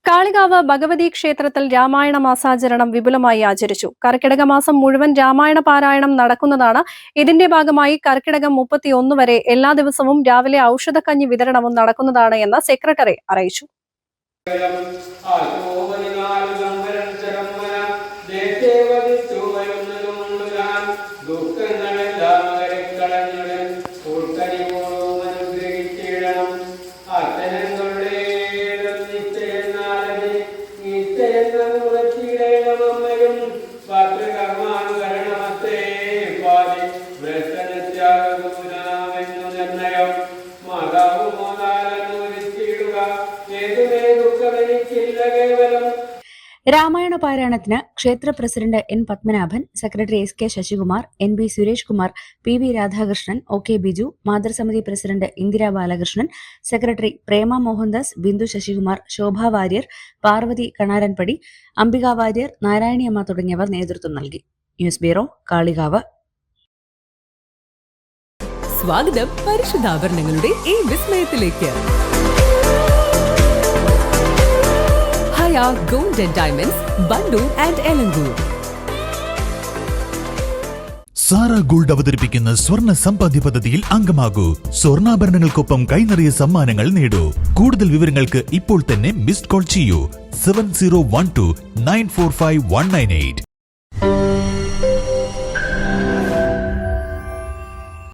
കാളികാവ് ഭഗവതി ക്ഷേത്രത്തിൽ രാമായണ മാസാചരണം വിപുലമായി ആചരിച്ചു. കർക്കിടക മാസം മുഴുവൻ രാമായണ പാരായണം നടക്കുന്നതാണ്. ഇതിന്റെ ഭാഗമായി കർക്കിടകം 31 വരെ എല്ലാ ദിവസവും രാവിലെ ഔഷധക്കഞ്ഞി വിതരണവും നടക്കുന്നതാണ് എന്ന് സെക്രട്ടറി അറിയിച്ചു. രാമായണ പാരായണത്തിന് ക്ഷേത്ര president N Padmanabhan, secretary S K Sasikumar, N B Suresh Kumar, P V Radhakrishnan, O K Biju, മാതൃസമിതി പ്രസിഡന്റ് ഇന്ദിരാ ബാലകൃഷ്ണൻ, സെക്രട്ടറി പ്രേമ മോഹൻദാസ്, ബിന്ദു ശശികുമാർ, ശോഭ വാര്യർ, പാർവതി കണാരൻപടി, അംബിക വാര്യർ, നാരായണിയമ്മ തുടങ്ങിയവർ നേതൃത്വം നൽകി. News bureau, Kalikavu. സ്വാഗതം പരിശുദ്ധാഭരണങ്ങളുടെ ഈ വിസ്മയത്തിലേക്ക്. Gold and Diamonds, Bandu and Elangur. Sara Gold അവതരിപ്പിക്കുന്ന സ്വർണ്ണ സമ്പാദ്യ പദ്ധതിയിൽ അംഗമാകൂ. സ്വർണ്ണാഭരണങ്ങൾക്കൊപ്പം കൈനിറിയ സമ്മാനങ്ങൾ നേടൂ. കൂടുതൽ വിവരങ്ങൾക്ക് ഇപ്പോൾ തന്നെ മിസ്ഡ് കോൾ ചെയ്യൂ 7012 945 198.